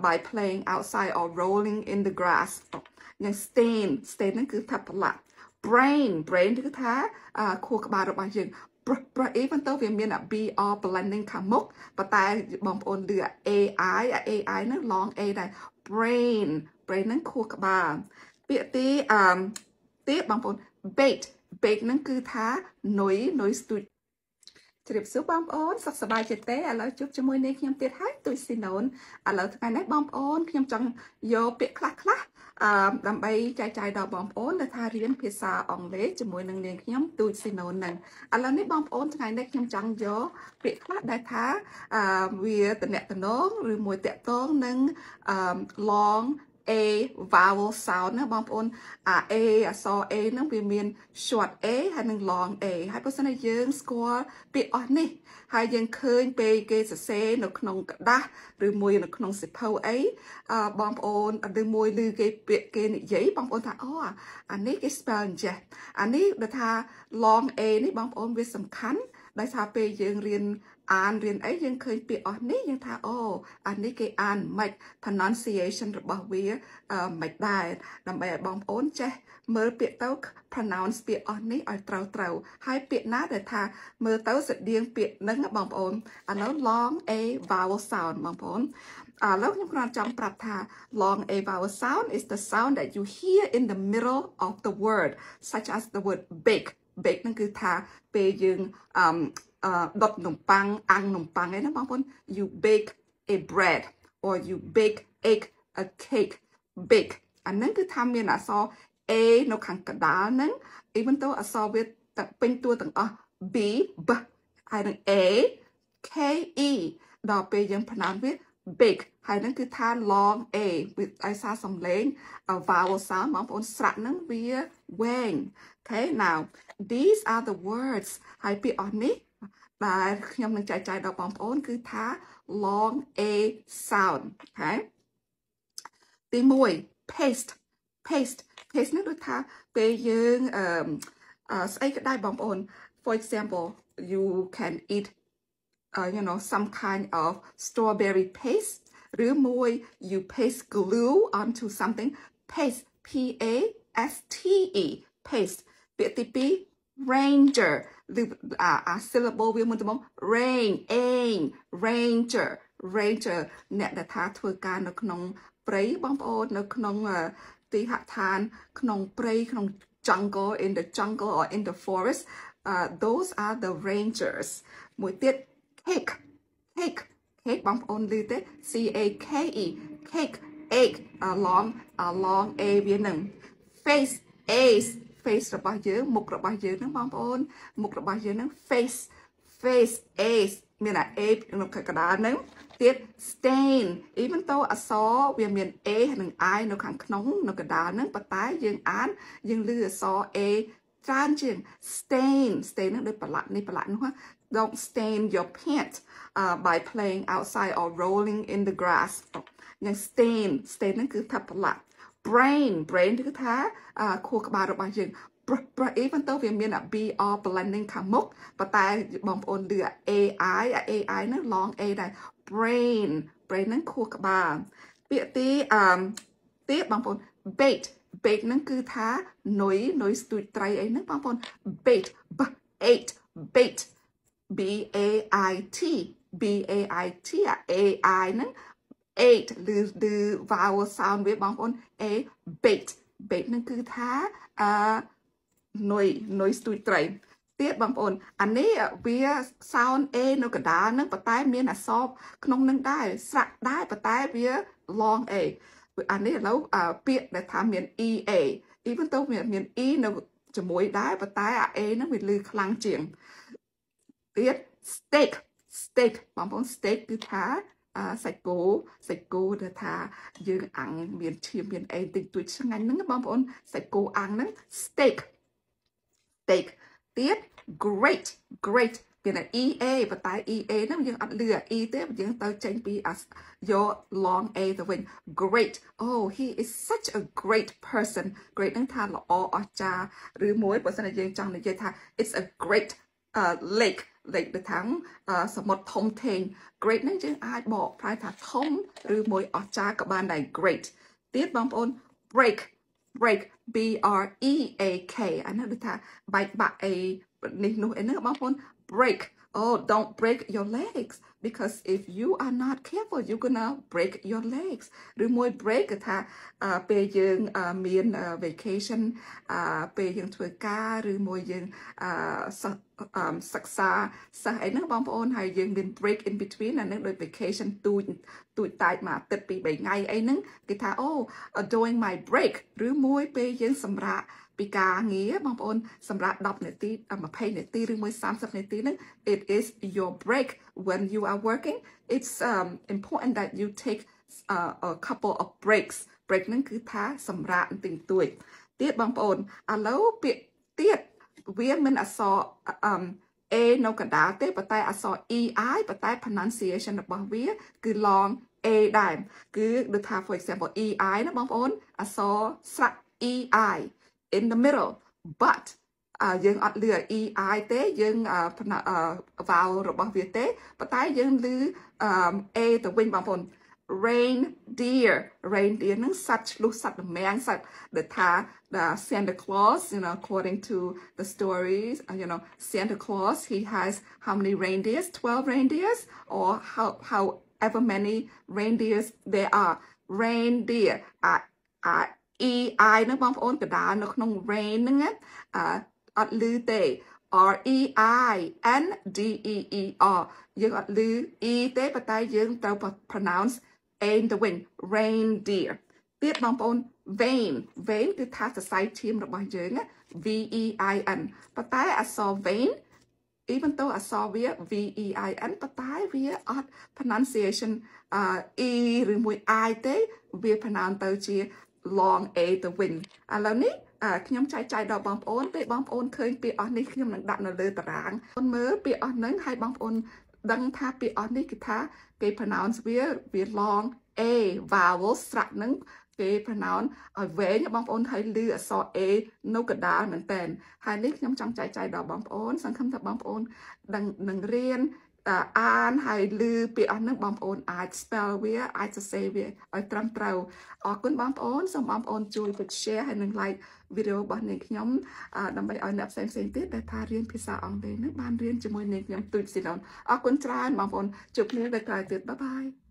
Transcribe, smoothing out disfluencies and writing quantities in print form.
by playing outside or rolling in the grass យ៉ាង stain ហ្នឹងគឺថាប្រឡាក់ brain គឺថាខួរក្បាលរបស់យើង even though វាមាន br blending ខាងមុខប៉ុន្តែបងប្អូនឮ ai ហ្នឹង long a ដែរ brain ហ្នឹងខួរក្បាលពាក្យទីបងប្អូន bait ហ្នឹងគឺថានុយស្ទូចជ្រាបសួរបងប្អូនសុខសប្បាយទេឥឡូវជួបជាមួយនាងខ្ញុំទៀតហើយទូចស៊ីណូនឥឡូវថ្ងៃនេះបងប្អូនខ្ញុំចង់យកពាក្យខ្លះដើម្បីចែកចាយដល់បងប្អូនដែលថារៀនភាសាអង់គ្លេសជាមួយនឹងនាងខ្ញុំទូចស៊ីណូនហ្នឹងឥឡូវនេះបងប្អូនថ្ងៃនេះខ្ញុំចង់យកពាក្យខ្លះដែលថាវាតំណែងឬមួយតាក់ទងនឹងlong a vowel sound ណាបងប្អូនa អក្សរ a ហ្នឹងវាមាន short a ហើយនិង long a ហើយបើសិនជាយើងស្គាល់ពាក្យអស់នេះហើយយើងឃើញពេលគេសរសេរនៅក្នុងกระดาษឬមួយនៅក្នុងសៀវភៅអីបងប្អូនឬមួយឬគេពាក្យគេនិយាយបងប្អូនថាអូអានេះគេ spell អញ្ចេះអានេះដែលថា long a នេះបងប្អូនវាសំខាន់ដោយសារពេលយើងរៀនអីយើងឃើញពាក្យអស់នេះយើងថាអូអានេះគេអានមិន pronunciation របស់វាមិនដែរដើម្បីឲ្យបងប្អូនចេះមើលពាក្យទៅ pronounce ពាក្យអស់នេះឲ្យត្រូវហើយពាក្យណាដែលថាមើលទៅស្តៀងពាក្យហ្នឹងបងប្អូនឥឡូវ long a vowel sound បងប្អូនឥឡូវខ្ញុំគ្រាន់ចង់ប្រាប់ថា long a vowel sound is the sound that you hear in the middle of the word such as the word bake ហ្នឹងគឺថាពេលយើងដុតនំប៉័ងអាំងនំប៉័ងឯណាបងប្អូន you bake a bread or you bake a cake bake អាហ្នឹងគឺថាមានអក្សរ a នៅខាងកណ្ដាលហ្នឹង even though អក្សរវាពេញតួទាំងអស់ b ហើយនឹង a k e ដល់ពេលយើង pronounce វា bake ហើយហ្នឹងគឺថា long a ដោយសារសំឡេង vowel sound បងប្អូនស្រៈហ្នឹងវាវែង okay now these are the words ហើយពាក្យអស់នេះដែលខ្ញុំនឹងចែកចាយដល់បងប្អូនគឺថា long a sound okay ទី1 paste នេះដូចថាពេលយើងស្អីក៏ដែរបងប្អូន for example you can eat some kind of strawberry paste ឬមួយ you paste glue onto something paste p a s t e paste ពាក្យទី2 ranger ឬsyllable វាមុនទៅមក ranger អ្នកដែលថាធ្វើការនៅក្នុងព្រៃបងប្អូននៅក្នុងទីហដ្ឋានក្នុងព្រៃក្នុង jungle in the jungle or in the forest those are the rangers មួយទៀត cake បងប្អូនឮទេ c a k e cake egg long a វានឹង faceរបស់យើងមុខរបស់យើងហ្នឹងបងប្អូនមុខរបស់យើងហ្នឹង face a មាន a នៅខាងកណ្ដាលហ្នឹងទៀត stain even though អក្សរវាមាន a និង i នៅខាងក្នុងនៅកណ្ដាលហ្នឹងប៉ុន្តែយើងអានយើងឮអក្សរ a ច្រើនជាង stain ហ្នឹងដូចប្រឡាក់នេះប្រឡាក់នោះ don't stain your pants by playing outside or rolling in the grass យ៉ាង stain ហ្នឹងគឺថាប្រឡាក់ brain គឺថាខួរក្បាលរបស់យើង even though វាមាន br blending ខាងមុខប៉ុន្តែបងប្អូនឮ ai ហ្នឹង long a ដែរ brain ហ្នឹងខួរក្បាលពាក្យទីបងប្អូន bait ហ្នឹងគឺថានុយស្ទូចត្រីអីហ្នឹងបងប្អូន bait bait b a i t ai ហ្នឹង 8 ឬ vowel sound វាបងប្អូន a bait ហ្នឹងគឺថានុយស្ទូចត្រីទៀតបងប្អូនអានេះវា sound a នៅកណ្ដាលហ្នឹងប៉ុន្តែមានអក្សរក្នុងហ្នឹងដែរស្រៈដែរប៉ុន្តែវា long a អានេះឥឡូវពាក្យដែលថាមាន ea even though មាន e នៅជាមួយដែរប៉ុន្តែអា a ហ្នឹងវាឮខ្លាំងជាងទៀត steak បងប្អូន steak គឺថាសាច់គោដែលថាយើងអាំងមានឈាមមានអីតិចតួចឆ្ងាញ់ហ្នឹងបងប្អូនសាច់គោអាំងហ្នឹង steak ទៀត great មាន ea ប៉ុន្តែ ea ហ្នឹងយើងអត់លឺ e ទេយើងទៅចេញពីយក long a ទៅវិញ great oh he is such a great person great ហ្នឹងថាល្អអស្ចារ្យឬមួយបើសិនជាយើងចង់និយាយថា it's a great lake lệch được thắng số một thông thềnh great nên chứ ai bỏ phải thả thông rồi môi ở cha các bạn này great tiết bóng ôn break break b r e a k anh nói được thả bài bạc a nên nói nữa bóng ôn break oh don't break your legs because if you are not careful you're gonna break your legs rồi môi break thả bây giờ miền vacation bây giờ thuê ca rồi môi giờ sắc xa ấy nó bóng ôn hay dừng mình break in between là nó đôi vacation tụi tại mà tết bị 7 ngày ấy nó cái thà during my break rứa môi bây giờ sầm rạ bị cả nghĩa bóng ôn sầm rạ đọc này tí mà pay này tí rứa môi 30 này tí nó it is your break when you are working it's important that you take a couple of breaks break nó cứ thà sầm rạ tình tuổi tiết bóng ôn lâu bị tiếtวิมันอสอเอนกระดาษเต้ปะไตอสอ ei ปะไต pronunciation របស់វាគឺ long a ដែរគឺដូចថា for example ei ណាបងប្អូនអសរស្រៈ ei in the middle but យើងអត់លឺ ei ទេយើង vowel របស់វាទេប៉ុន្តែយើងលឺ a ទៅវិញបងប្អូនreindeer នឹងសត្វឆ្លុះសត្វល្មាំងសត្វដែលថា Santa Claus according to the stories Santa Claus he has how many reindeers 12 reindeers or however many reindeers there are reindeer ei នឹងបងប្អូនកដាលនៅក្នុង rain ហ្នឹងអត់លឺទេ r e i n d e e r យើងអត់លឺ e ទេប៉ុន្តែយើងត្រូវ pronounce in the wind reindeer ទៀតបងប្អូន vein គឺថាសរសៃឈាមរបស់យើង v e i n ប៉ុន្តែអក្សរ vein even though អក្សរវា v e i n ប៉ុន្តែវាអត់ pronunciation e ឬមួយ i ទេវា pronounce ទៅជា long a the wind ឥឡូវនេះខ្ញុំចែកចាយដល់បងប្អូនពេលបងប្អូនឃើញពាក្យអស់នេះខ្ញុំនឹងដាក់នៅលើតារាងបងមើលពាក្យអស់ហ្នឹងហើយបងប្អូនដឹងថាពាក្យអស់នេះគឺថាគេ pronounce វា long a vowel ស្រៈហ្នឹងគេ pronounce ឲ្យវែងបងប្អូនហើយឮអក្សរ a នៅកណ្ដាលមែនតើហើយនេះខ្ញុំចង់ចែកចាយដល់បងប្អូនសង្ឃឹមថាបងប្អូននឹងរៀនអានហើយឮពាក្យអស់ហ្នឹងបងប្អូនអាច spell វាអាចសរសេរវាឲ្យត្រឹមត្រូវអរគុណបងប្អូនសូមបងប្អូនជួយ share ហើយនឹង like វីដេអូរបស់នាងខ្ញុំដើម្បីឲ្យអ្នកផ្សេងទៀតដែលថារៀនភាសាអង់គ្លេសនឹងបានរៀនជាមួយនាងខ្ញុំទូចស៊ីឡូនអរគុណច្រើនបងប្អូនជួបគ្នានៅក្រោយទៀតបាយបាយ